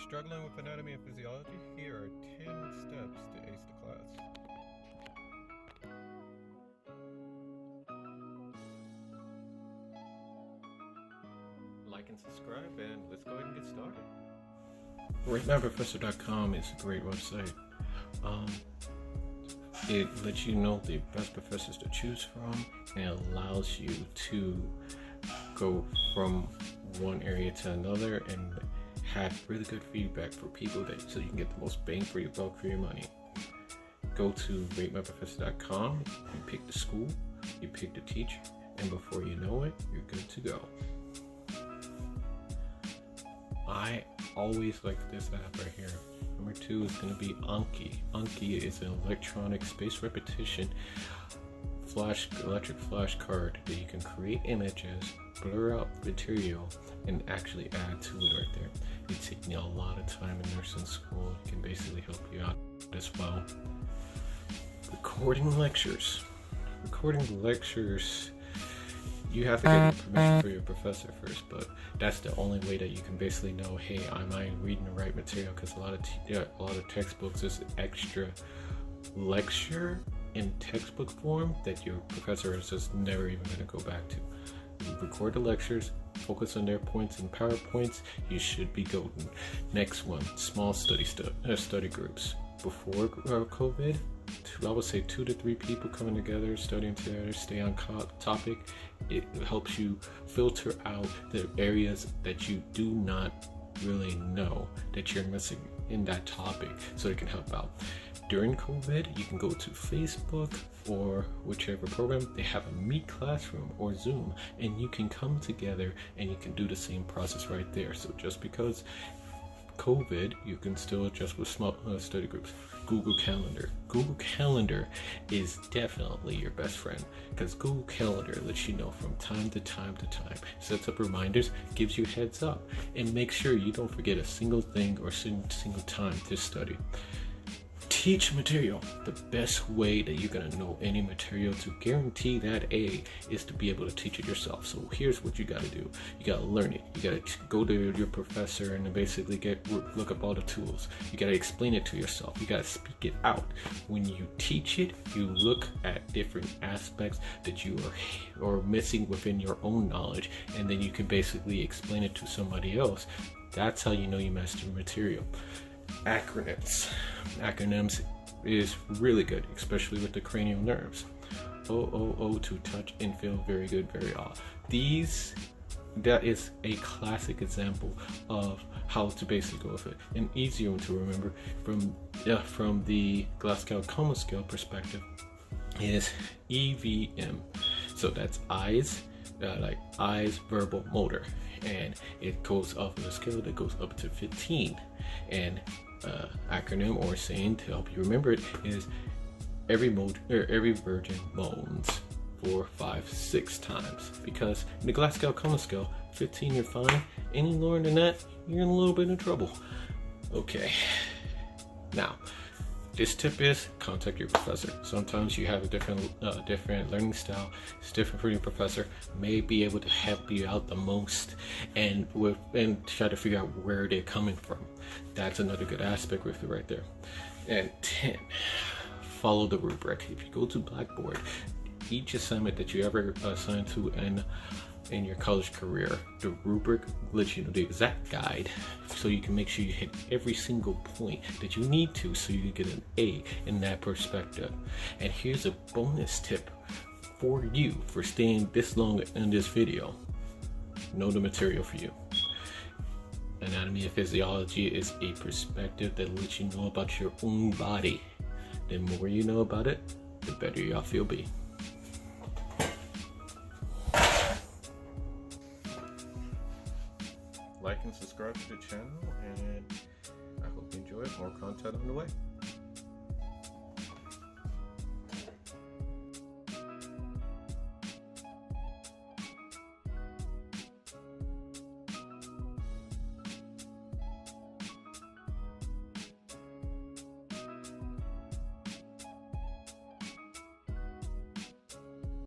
Struggling with anatomy and physiology? Here are 10 steps to ace the class. Like and subscribe, and let's go ahead and get started. RateMyProfessor.com is a great website. It lets you know the best professors to choose from, and it allows you to go from one area to another and have really good feedback for people so you can get the most bang for your buck for your money. Go to RateMyProfessor.com, you pick the school, you pick the teacher, and before you know it, you're good to go. I always like this app right here. Number 2 is going to be Anki. Anki is an electronic space repetition electric flashcard that you can create images, blur out material, and actually add to it right there. It takes me a lot of time in nursing school. It can basically help you out as well. Recording lectures. You have to get permission for your professor first, but that's the only way that you can basically know, hey, am I reading the right material? Because a lot of textbooks is extra lecture in textbook form that your professor is just never even going to go back to. You record the lectures, focus on their points and PowerPoints, you should be golden. Next one, small study groups. Before COVID, I would say 2 to 3 people coming together, studying together, stay on topic. It helps you filter out the areas that you do not really know that you're missing in that topic, so it can help out. During COVID, you can go to Facebook or whichever program, they have a Meet Classroom or Zoom, and you can come together and you can do the same process right there. So just because COVID, you can still adjust with small study groups. Google Calendar is definitely your best friend, because Google Calendar lets you know from time to time, sets up reminders, gives you heads up, and makes sure you don't forget a single thing or single time to study. Teach material. The best way that you're going to know any material to guarantee that A is to be able to teach it yourself. So here's what you got to do. You got to learn it. You got to go to your professor and basically look up all the tools. You got to explain it to yourself. You got to speak it out. When you teach it, you look at different aspects that you are missing within your own knowledge, and then you can basically explain it to somebody else. That's how you know you master material. Acronyms is really good, especially with the cranial nerves. O to touch and feel very good, very off. That is a classic example of how to basically go with it. An easier one to remember from the Glasgow Coma Scale perspective is EVM. So that's eyes, verbal, motor, and it goes up on a scale that goes up to 15. And acronym or saying to help you remember it is every virgin moans 4, 5, 6 times, because in the Glasgow Coma Scale, 15 you're fine. Any lower than that, you're in a little bit of trouble. Okay, now this tip is contact your professor. Sometimes you have a different learning style. It's different for your professor. May be able to help you out the most, and try to figure out where they're coming from. That's another good aspect with it right there. And 10, follow the rubric. If you go to Blackboard, each assignment that you ever assign to in your college career, the rubric lets you know the exact guide, so you can make sure you hit every single point that you need to, so you can get an A in that perspective. And here's a bonus tip for you for staying this long in this video. Know the material for you. Anatomy and physiology is a perspective that lets you know about your own body. The more you know about it, the better your feel be. Like and subscribe to the channel, and I hope you enjoy it. More content on the way.